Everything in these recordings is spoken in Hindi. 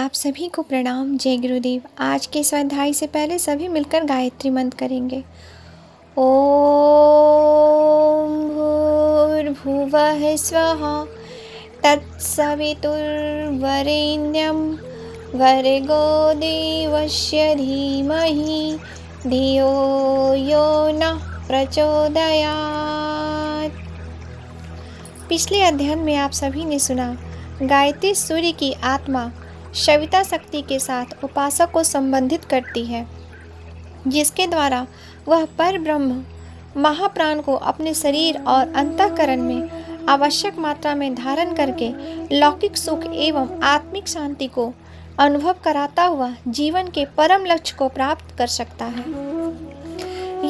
आप सभी को प्रणाम। जय गुरुदेव। आज के इस अध्याय से पहले सभी मिलकर गायत्री मंत्र करेंगे। ओम भूर्भुवः स्वः तत्सवितुर्वरेण्यं भर्गो देवस्य धीमहि धियो यो नः प्रचोदयात्। पिछले अध्ययन में आप सभी ने सुना, गायत्री सूर्य की आत्मा सविता शक्ति के साथ उपासक को संबंधित करती है, जिसके द्वारा वह पर ब्रह्म महाप्राण को अपने शरीर और अंतःकरण में आवश्यक मात्रा में धारण करके लौकिक सुख एवं आत्मिक शांति को अनुभव कराता हुआ जीवन के परम लक्ष्य को प्राप्त कर सकता है।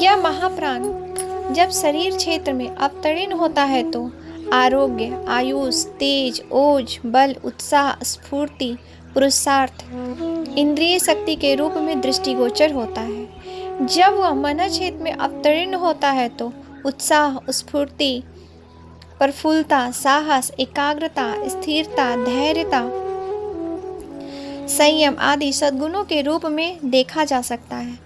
यह महाप्राण जब शरीर क्षेत्र में अवतीर्ण होता है तो आरोग्य, आयुष, तेज, ओज, बल, उत्साह, स्फूर्ति, पुरुषार्थ, इंद्रिय शक्ति के रूप में दृष्टिगोचर होता है। जब वह मन क्षेत्र में अवतीर्ण होता है तो उत्साह, स्फूर्ति, प्रफुल्लता, साहस, एकाग्रता, स्थिरता, धैर्यता, संयम आदि सद्गुणों के रूप में देखा जा सकता है।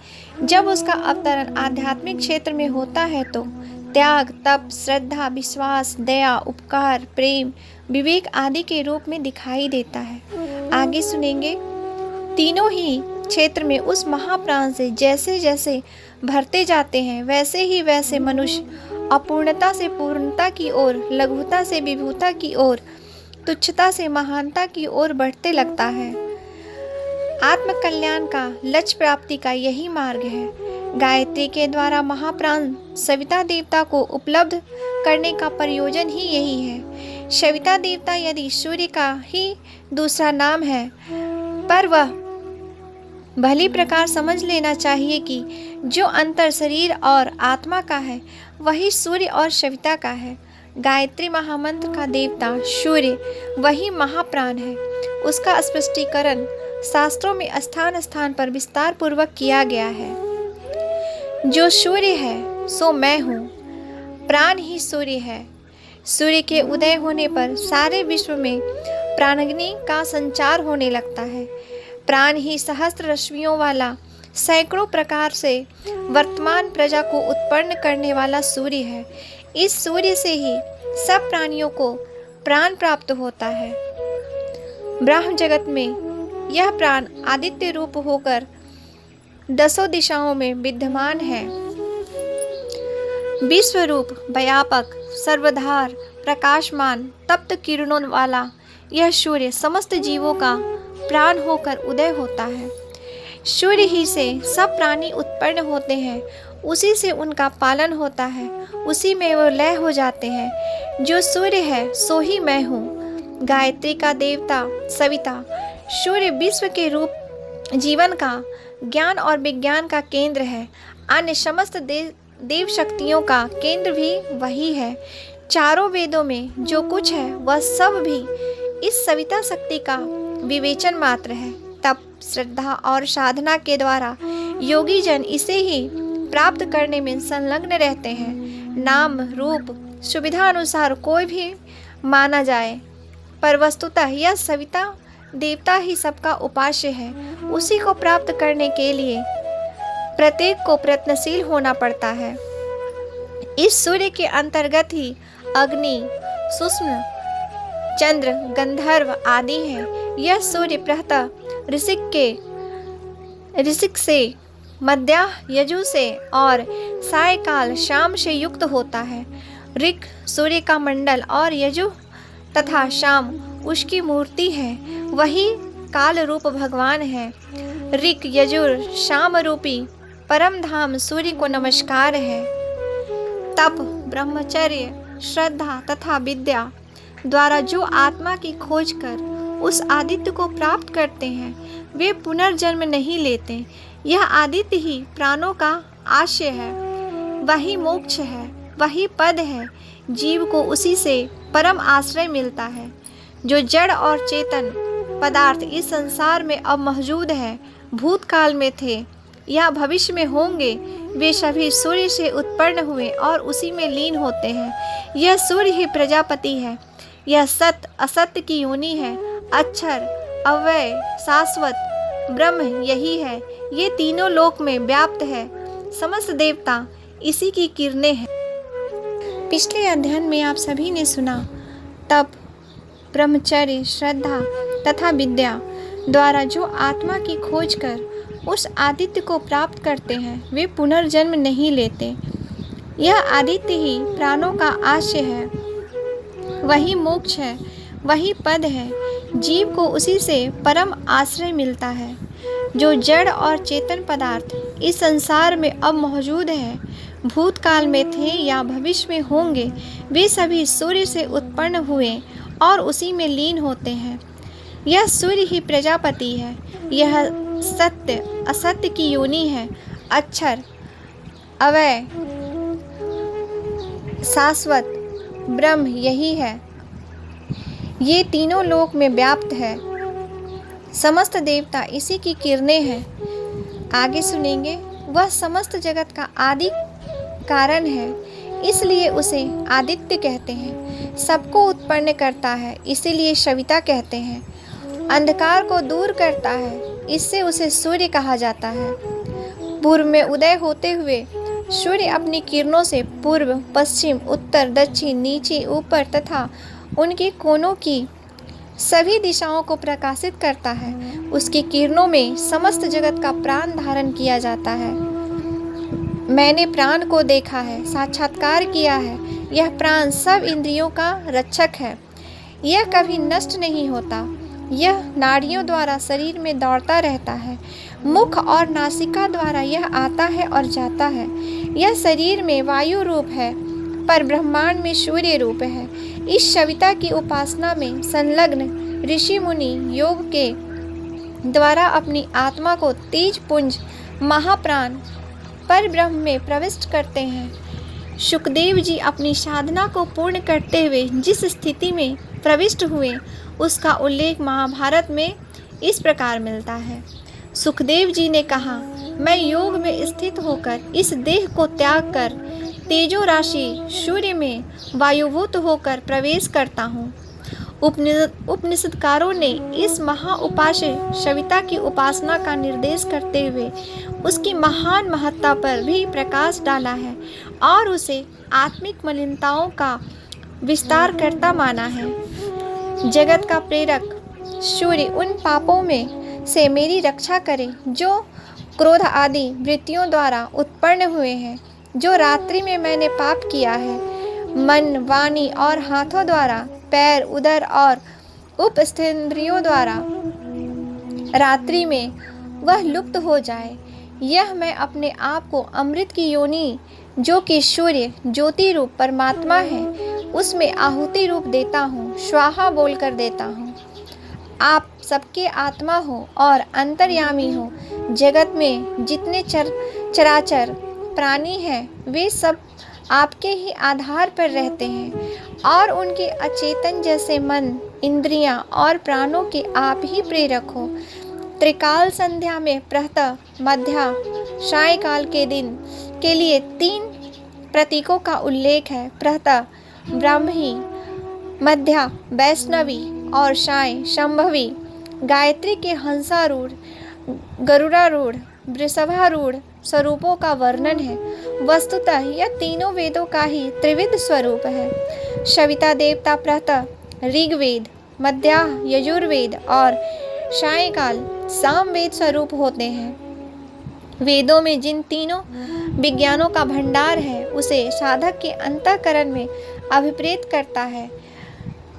जब उसका अवतरण आध्यात्मिक क्षेत्र में होता है तो त्याग, तप, श्रद्धा, विश्वास, दया, उपकार, प्रेम, विवेक आदि के रूप में दिखाई देता है। आगे सुनेंगे। तीनों ही क्षेत्र में उस महाप्राण से जैसे जैसे भरते जाते हैं वैसे ही वैसे मनुष्य अपूर्णता से पूर्णता की ओर, लघुता से विभुता की ओर, तुच्छता से महानता की ओर बढ़ते लगता है। आत्म कल्याण का लक्ष्य प्राप्ति का यही मार्ग है। गायत्री के द्वारा महाप्राण सविता देवता को उपलब्ध करने का प्रयोजन ही यही है। सविता देवता यदि सूर्य का ही दूसरा नाम है, पर वह भली प्रकार समझ लेना चाहिए कि जो अंतर शरीर और आत्मा का है वही सूर्य और सविता का है। गायत्री महामंत्र का देवता सूर्य वही महाप्राण है। उसका स्पष्टीकरण शास्त्रों में स्थान स्थान पर विस्तार पूर्वक किया गया है। जो सूर्य है सो मैं हूँ, प्राण ही सूर्य है। सूर्य के उदय होने पर सारे विश्व में प्राणाग्नि का संचार होने लगता है। प्राण ही सहस्त्र रश्मियों वाला, सैकड़ों प्रकार से वर्तमान प्रजा को उत्पन्न करने वाला सूर्य है। इस सूर्य से ही सब प्राणियों को प्राण प्राप्त होता है। ब्रह्म जगत में यह प्राण आदित्य रूप होकर दसों दिशाओं में विद्यमान है। विश्वरूप, व्यापक, सर्वधार, प्रकाशमान, तप्त किरणों वाला यह सूर्य समस्त जीवों का प्राण होकर उदय होता है। सूर्य ही से सब प्राणी उत्पन्न होते हैं, उसी से उनका पालन होता है, उसी में वो लय हो जाते हैं। जो सूर्य है सो ही मैं हूँ। गायत्री का देवता सविता सूर्य विश्व के रूप जीवन का, ज्ञान और विज्ञान का केंद्र है। अन्य समस्त देव शक्तियों का केंद्र भी वही है। चारों वेदों में जो कुछ है वह सब भी इस सविता शक्ति का विवेचन मात्र है। तप, श्रद्धा और साधना के द्वारा योगी जन इसे ही प्राप्त करने में संलग्न रहते हैं। नाम रूप सुविधा अनुसार कोई भी माना जाए, पर वस्तुतः यह सविता देवता ही सबका उपास्य है। उसी को प्राप्त करने के लिए प्रत्येक को प्रयत्नशील होना पड़ता है। इस सूर्य के अंतर्गत ही अग्नि, सूक्ष्म चंद्र, गंधर्व आदि हैं। यह सूर्य प्रातः ऋषिक से, मध्याह्न यजु से और सायकाल शाम से युक्त होता है। ऋक सूर्य का मंडल और यजु तथा शाम उसकी मूर्ति है। वही काल रूप भगवान है। ऋक, यजुर, शाम रूपी परम धाम सूर्य को नमस्कार है। तप, ब्रह्मचर्य, श्रद्धा तथा विद्या द्वारा जो आत्मा की खोज कर उस आदित्य को प्राप्त करते हैं वे पुनर्जन्म नहीं लेते। यह आदित्य ही प्राणों का आश्रय है, वही मोक्ष है, वही पद है। जीव को उसी से परम आश्रय मिलता है। जो जड़ और चेतन पदार्थ इस संसार में अब मौजूद है, भूतकाल में थे या भविष्य में होंगे, वे सभी सूर्य से उत्पन्न हुए और उसी में लीन होते हैं। यह सूर्य ही प्रजापति है। यह सत्य असत्य की योनि है, अक्षर अव्यय, शाश्वत ब्रह्म यही है। ये तीनों लोक में व्याप्त है। समस्त देवता इसी की किरणें हैं। पिछले अध्ययन में आप सभी ने सुना, तप, ब्रह्मचर्य, श्रद्धा तथा विद्या द्वारा जो आत्मा की खोज कर उस आदित्य को प्राप्त करते हैं, वे पुनर्जन्म नहीं लेते। यह आदित्य ही प्राणों का आश्रय है, वही मोक्ष है, वही पद है। जीव को उसी से परम आश्रय मिलता है। जो जड़ और चेतन पदार्थ इस संसार में अब मौजूद है, भूतकाल में थे या भविष्य में होंगे, वे सभी सूर्य से उत्पन्न हुए और उसी में लीन होते हैं। यह सूर्य ही प्रजापति है। यह सत्य असत्य की योनि है। अक्षर, अव्यय, शाश्वत ब्रह्म यही है। ये तीनों लोक में व्याप्त है। समस्त देवता इसी की किरणें हैं। आगे सुनेंगे, वह समस्त जगत का आदि कारण है, इसलिए उसे आदित्य कहते हैं। सबको उत्पन्न करता है, इसीलिए सविता कहते हैं। अंधकार को दूर करता है, इससे उसे सूर्य कहा जाता है। पूर्व में उदय होते हुए सूर्य अपनी किरणों से पूर्व, पश्चिम, उत्तर, दक्षिण, नीचे, ऊपर तथा उनके कोनों की सभी दिशाओं को प्रकाशित करता है। उसकी किरणों में समस्त जगत का प्राण धारण किया जाता है। मैंने प्राण को देखा है, साक्षात्कार किया है। यह प्राण सब इंद्रियों का रक्षक है। यह कभी नष्ट नहीं होता। यह नाड़ियों द्वारा शरीर में दौड़ता रहता है। मुख और नासिका द्वारा यह आता है और जाता है। यह शरीर में वायु रूप है, पर ब्रह्मांड में सूर्य रूप है। इस सविता की उपासना में संलग्न ऋषि मुनि योग के द्वारा अपनी आत्मा को तेज पुंज महाप्राण पर ब्रह्म में प्रविष्ट करते हैं। शुकदेव जी अपनी साधना को पूर्ण करते हुए जिस स्थिति में प्रविष्ट हुए, उसका उल्लेख महाभारत में इस प्रकार मिलता है। सुखदेव जी ने कहा, मैं योग में स्थित होकर इस देह को त्याग कर तेजो राशि सूर्य में वायुभूत होकर प्रवेश करता हूँ। उपनिषदकारों ने इस महा उपास्य सविता की उपासना का निर्देश करते हुए उसकी महान महत्ता पर भी प्रकाश डाला है और उसे आत्मिक मलिनताओं का विस्तार करता माना है। जगत का प्रेरक सूर्य उन पापों में से मेरी रक्षा करे जो क्रोध आदि वृत्तियों द्वारा उत्पन्न हुए हैं, जो रात्रि में मैंने पाप किया है। मन, वाणी और हाथों द्वारा, पैर, उदर और उपस्थेंद्रियों द्वारा रात्रि में वह लुप्त हो जाए। यह मैं अपने आप को अमृत की योनि, जो कि सूर्य ज्योति रूप परमात्मा है, उसमें आहुति रूप देता हूँ, स्वाहा बोलकर देता हूँ। आप सबके आत्मा हो और अंतर्यामी हो। जगत में जितने चराचर प्राणी हैं, वे सब आपके ही आधार पर रहते हैं और उनके अचेतन जैसे मन, इंद्रियां और प्राणों के आप ही प्रेरक हो। त्रिकाल संध्या में प्रातः, मध्या, सायंकाल के दिन के लिए 3 प्रतीकों का उल्लेख है। प्रातः ब्राह्मी, मध्या वैष्णवी और साय शंभवी। गायत्री के हंसारूढ़, गरुड़ारूढ़, वृषभारूढ़ स्वरूपों का वर्णन है। वस्तुतः यह तीनों वेदों का ही त्रिविध स्वरूप है। सविता देवता प्रातः ऋग्वेद, मध्याह्न यजुर्वेद और सायंकाल सामवेद स्वरूप होते हैं। वेदों में जिन तीनों विज्ञानों का भंडार है, उसे साधक के अंतःकरण में अभिप्रेत करता है।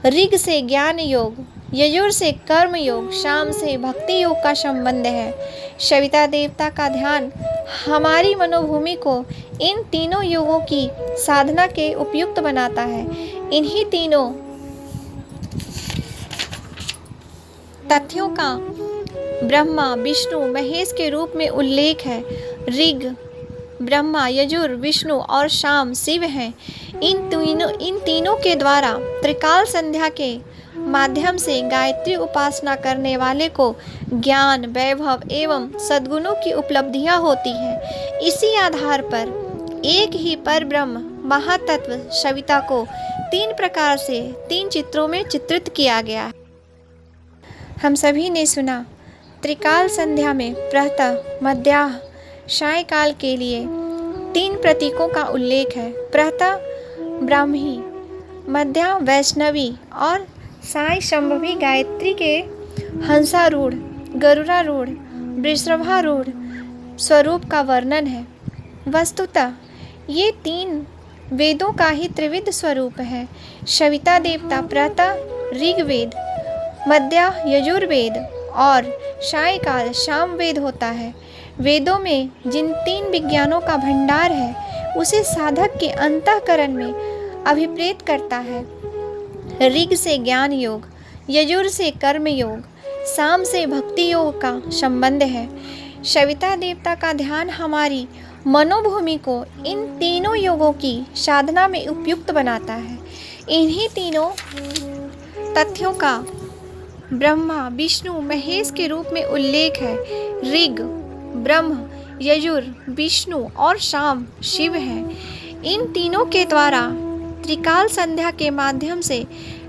ऋग से ज्ञान योग, यजुर से कर्म योग, शाम से भक्ति योग का संबंध है। सविता देवता का ध्यान हमारी मनोभूमि को इन तीनों योगों की साधना के उपयुक्त बनाता है। इन्हीं तीनों तथ्यों का ब्रह्मा, विष्णु, महेश के रूप में उल्लेख है। ऋग ब्रह्मा, यजुर विष्णु और शाम शिव हैं। इन तीनों के द्वारा त्रिकाल संध्या के माध्यम से गायत्री उपासना करने वाले को ज्ञान, वैभव एवं सद्गुणों की उपलब्धियां होती हैं। इसी आधार पर एक ही परब्रह्म महातत्व सविता को 3 प्रकार से 3 चित्रों में चित्रित किया गया है। हम सभी ने सुना त्रिकाल संध्या में प्रातः, मध्याह्न, सायंकाल के लिए 3 प्रतीकों का उल्लेख है। प्रातः ब्राह्मी, मध्याह्न वैष्णवी और साय शंभवी गायत्री के हंसारूढ़, गरुड़ारूढ़, वृषभारूढ़ स्वरूप का वर्णन है। वस्तुतः ये 3 वेदों का ही त्रिविध स्वरूप है। सविता देवता प्रातः ऋग्वेद, मध्याह्न यजुर्वेद और सायंकाल सामवेद होता है। वेदों में जिन 3 विज्ञानों का भंडार है उसे साधक के अंतःकरण में अभिप्रेत करता है। ऋग से ज्ञान योग, यजुर से कर्म योग, साम से भक्ति योग का संबंध है। सविता देवता का ध्यान हमारी मनोभूमि को इन तीनों योगों की साधना में उपयुक्त बनाता है। इन्हीं तीनों तथ्यों का ब्रह्मा, विष्णु, महेश के रूप में उल्लेख है। ऋग ब्रह्म, यजुर विष्णु और साम शिव है। इन तीनों के द्वारा त्रिकाल संध्या के माध्यम से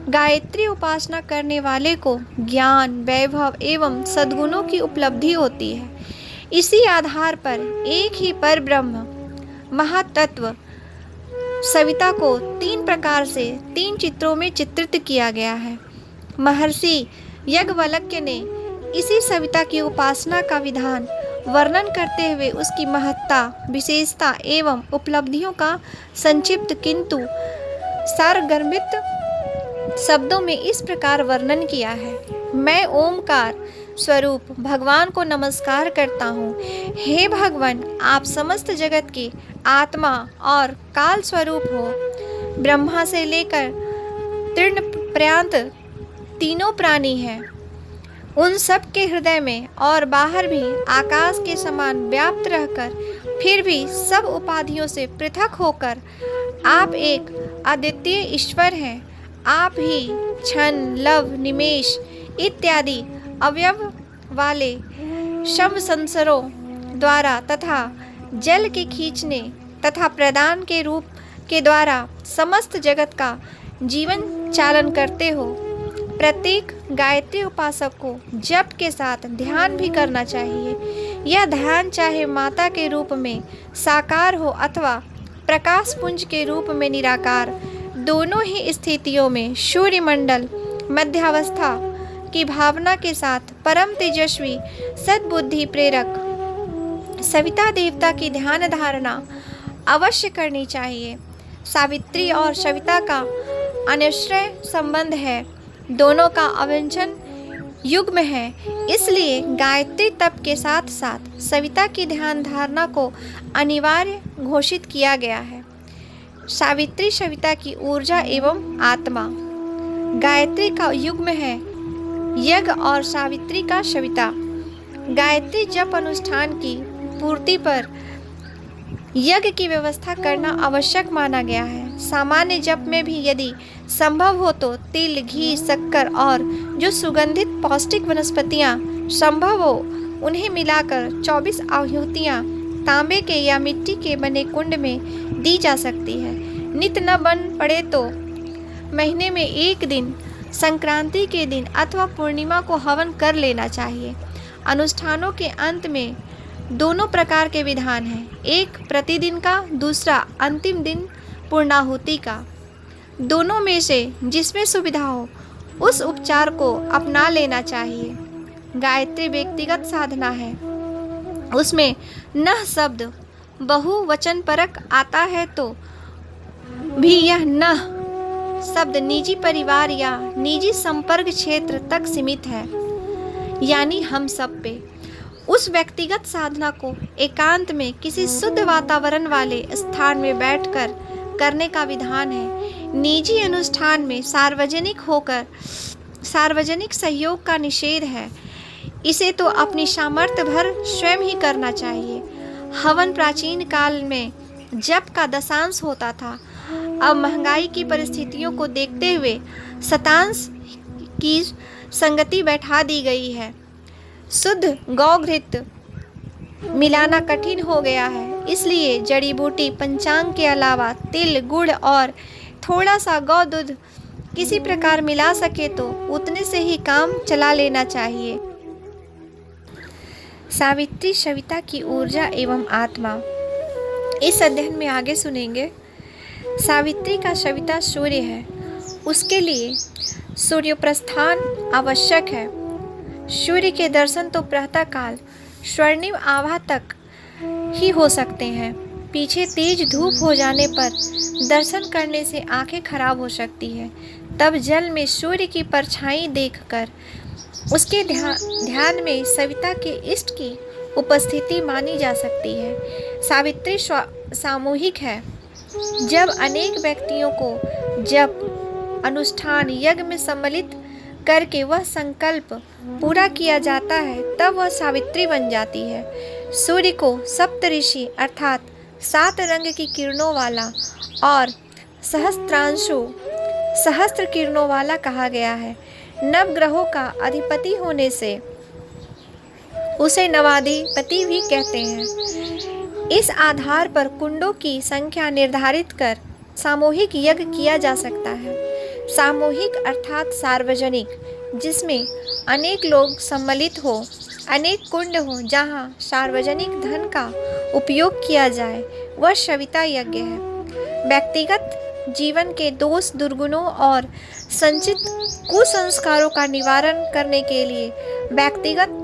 गायत्री उपासना करने वाले को ज्ञान, वैभव एवं सद्गुणों की उपलब्धि होती है। इसी आधार पर एक ही पर ब्रह्म महातत्व सविता को 3 प्रकार से 3 चित्रों में चित्रित किया गया है। महर्षि याज्ञवल्क्य ने इसी सविता की उपासना का विधान वर्णन करते हुए उसकी महत्ता, विशेषता एवं उपलब्धियों का संक्षिप्त किंतु सारगर्भित शब्दों में इस प्रकार वर्णन किया है। मैं ओमकार स्वरूप भगवान को नमस्कार करता हूँ। हे भगवान, आप समस्त जगत की आत्मा और काल स्वरूप हो। ब्रह्मा से लेकर तृण पर्यंत तीनों प्राणी हैं। उन सब के हृदय में और बाहर भी आकाश के समान व्याप्त रहकर फिर भी सब उपाधियों से पृथक होकर आप एक अद्वितीय ईश्वर हैं। आप ही क्षण, लव, निमेष इत्यादि अवयव वाले शव संसरों द्वारा तथा जल के खींचने तथा प्रदान के रूप के द्वारा समस्त जगत का जीवन चालन करते हो। प्रत्येक गायत्री उपासक को जप के साथ ध्यान भी करना चाहिए। यह ध्यान चाहे माता के रूप में साकार हो अथवा प्रकाश पुंज के रूप में निराकार, दोनों ही स्थितियों में सूर्य मंडल मध्यावस्था की भावना के साथ परम तेजस्वी सद्बुद्धि प्रेरक सविता देवता की ध्यान धारणा अवश्य करनी चाहिए। सावित्री और सविता का अनिश्चय संबंध है। दोनों का अवंचन युग्म है। इसलिए गायत्री तप के साथ साथ सविता की ध्यान धारणा को अनिवार्य घोषित किया गया है। सावित्री सविता की ऊर्जा एवं आत्मा। गायत्री का युग्म है यज्ञ और सावित्री का सविता। गायत्री जप अनुष्ठान की पूर्ति पर यज्ञ की व्यवस्था करना आवश्यक माना गया है। सामान्य जप में भी यदि संभव हो तो तिल, घी, शक्कर और जो सुगंधित पौष्टिक वनस्पतियां संभव हो उन्हें मिलाकर 24 आहुतियां तांबे के या मिट्टी के बने कुंड में दी जा सकती है। नित न बन पड़े तो महीने में एक दिन, संक्रांति के दिन अथवा पूर्णिमा को हवन कर लेना चाहिए। अनुष्ठानों के अंत में दोनों प्रकार के विधान हैं, एक प्रतिदिन का, दूसरा अंतिम दिन पूर्णाहुति का। दोनों में से जिसमें सुविधा हो उस उपचार को अपना लेना चाहिए। गायत्री व्यक्तिगत साधना है। उसमें नह शब्द बहुवचन परक आता है तो भी यह नह शब्द निजी परिवार या निजी संपर्क क्षेत्र तक सीमित है, यानी हम सब पे। उस व्यक्तिगत साधना को एकांत में किसी शुद्ध वातावरण वाले स्थान में बैठकर करने का विधान है। निजी अनुष्ठान में सार्वजनिक सहयोग का निषेध है। इसे तो अपनी सामर्थ्य भर स्वयं ही करना चाहिए। हवन प्राचीन काल में जप का दशांश होता था। अब महंगाई की परिस्थितियों को देखते हुए शतांश की संगति बैठा दी गई है। शुद्ध गौघृत मिलाना कठिन हो गया है, इसलिए जड़ी बूटी पंचांग के अलावा तिल, गुड़ और थोड़ा सा गौ दूध किसी प्रकार मिला सके तो उतने से ही काम चला लेना चाहिए। सावित्री सविता की ऊर्जा एवं आत्मा। इस अध्ययन में आगे सुनेंगे। सावित्री का सविता सूर्य है, उसके लिए सूर्य प्रस्थान आवश्यक है। सूर्य के दर्शन तो प्रातःकाल स्वर्णिम आभा तक ही हो सकते हैं। पीछे तेज धूप हो जाने पर दर्शन करने से आंखें खराब हो सकती है। तब जल में सूर्य की परछाई देखकर उसके ध्यान में सविता के इष्ट की उपस्थिति मानी जा सकती है। सावित्री सामूहिक है। जब अनेक व्यक्तियों को जब अनुष्ठान यज्ञ में सम्मिलित करके वह संकल्प पूरा किया जाता है तब वह सावित्री बन जाती है। सूर्य को सप्तऋषि अर्थात 7 रंग की किरणों वाला और सहस्त्र किरणों वाला कहा गया है। नवग्रहों का अधिपति होने से उसे नवाधिपति भी कहते हैं। इस आधार पर कुंडों की संख्या निर्धारित कर सामूहिक यज्ञ किया जा सकता है। सामूहिक अर्थात सार्वजनिक, जिसमें अनेक लोग सम्मिलित हो, अनेक कुंड हो जहाँ सार्वजनिक धन का उपयोग किया जाए, वह सविता यज्ञ है। व्यक्तिगत जीवन के दोष दुर्गुणों और संचित कुसंस्कारों का निवारण करने के लिए, व्यक्तिगत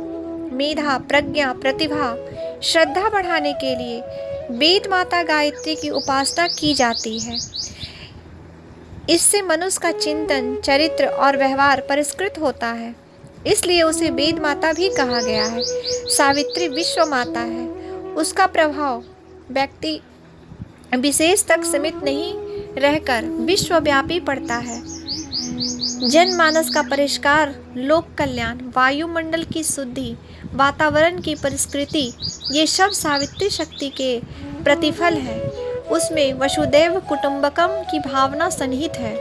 मेधा प्रज्ञा प्रतिभा श्रद्धा बढ़ाने के लिए वेद माता गायत्री की उपासना की जाती है। इससे मनुष्य का चिंतन चरित्र और व्यवहार परिष्कृत होता है, इसलिए उसे वेद माता भी कहा गया है। सावित्री विश्व माता है। उसका प्रभाव व्यक्ति विशेष तक सीमित नहीं रहकर विश्वव्यापी पड़ता है। जनमानस का परिष्कार, लोक कल्याण, वायुमंडल की शुद्धि, वातावरण की परिष्कृति, ये सब सावित्री शक्ति के प्रतिफल है। उसमें वसुदैव कुटुंबकम की भावना सन्निहित है।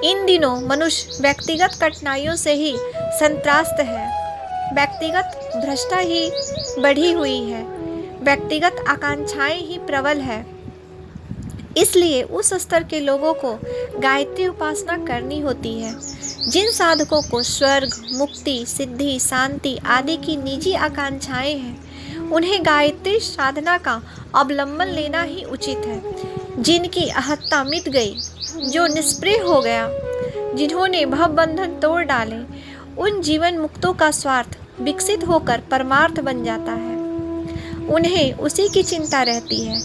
इन दिनों मनुष्य व्यक्तिगत कठिनाइयों से ही संत्रास्त है। व्यक्तिगत भ्रष्टा ही बढ़ी हुई है। व्यक्तिगत आकांक्षाएं ही प्रबल है। इसलिए उस स्तर के लोगों को गायत्री उपासना करनी होती है। जिन साधकों को स्वर्ग, मुक्ति, सिद्धि, शांति आदि की निजी आकांक्षाएं हैं, उन्हें गायत्री साधना का अवलंबन लेना ही उचित है। जिनकी अहत्ता मिट गई, जो निष्प्रिय हो गया, जिन्होंने भवबंधन तोड़ डाले, उन जीवन मुक्तों का स्वार्थ विकसित होकर परमार्थ बन जाता है। उन्हें उसी की चिंता रहती है।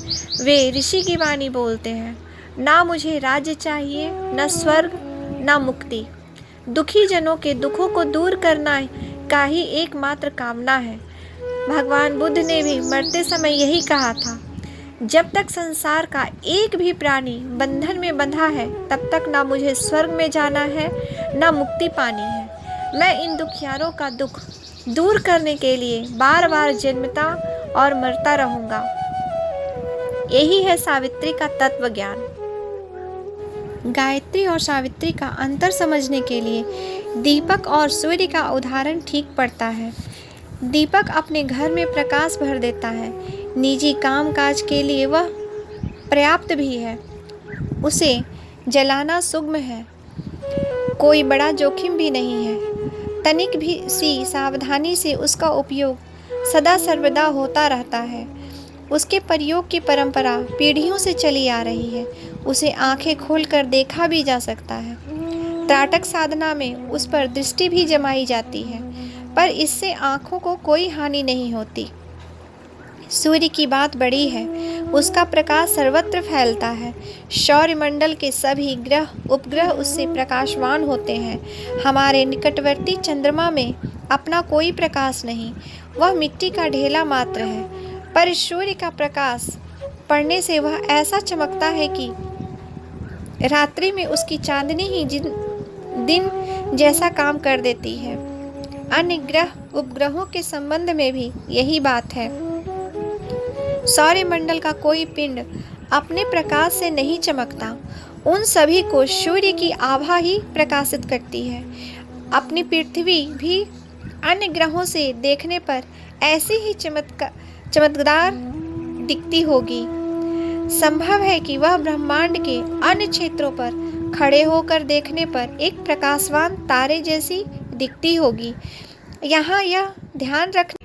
वे ऋषि की वाणी बोलते हैं, ना मुझे राज्य चाहिए, न स्वर्ग, न मुक्ति। दुखी जनों के दुखों को दूर करना का ही एकमात्र कामना है। भगवान बुद्ध ने भी मरते समय यही कहा था, जब तक संसार का एक भी प्राणी बंधन में बंधा है, तब तक ना मुझे स्वर्ग में जाना है, ना मुक्ति पानी है। मैं इन दुखियारों का दुख दूर करने के लिए बार बार जन्मता और मरता रहूंगा। यही है सावित्री का तत्व ज्ञान। गायत्री और सावित्री का अंतर समझने के लिए दीपक और सूर्य का उदाहरण ठीक पड़ता है। दीपक अपने घर में प्रकाश भर देता है। निजी कामकाज के लिए वह पर्याप्त भी है। उसे जलाना सुगम है, कोई बड़ा जोखिम भी नहीं है। तनिक भी सी सावधानी से उसका उपयोग सदा सर्वदा होता रहता है। उसके प्रयोग की परंपरा पीढ़ियों से चली आ रही है। उसे आंखें खोलकर देखा भी जा सकता है। त्राटक साधना में उस पर दृष्टि भी जमाई जाती है, पर इससे आंखों को कोई हानि नहीं होती। सूर्य की बात बड़ी है। उसका प्रकाश सर्वत्र फैलता है। सौरमंडल के सभी ग्रह उपग्रह उससे प्रकाशवान होते हैं। हमारे निकटवर्ती चंद्रमा में अपना कोई प्रकाश नहीं, वह मिट्टी का ढेला मात्र है। पर सूर्य का प्रकाश पड़ने से वह ऐसा चमकता है कि रात्रि में उसकी चांदनी ही दिन जैसा काम कर देती है। अन्य ग्रह उपग्रहों के संबंध में भी यही बात है। सौरमंडल का कोई पिंड अपने प्रकाश से नहीं चमकता। उन सभी को सूर्य की आभा ही प्रकाशित करती है। अपनी पृथ्वी भी अन्य ग्रहों से देखने पर ऐसी ही चमकदार दिखती होगी। संभव है कि वह ब्रह्मांड के अन्य क्षेत्रों पर खड़े होकर देखने पर एक प्रकाशवान तारे जैसी दिखती होगी। यहाँ यह ध्यान रखना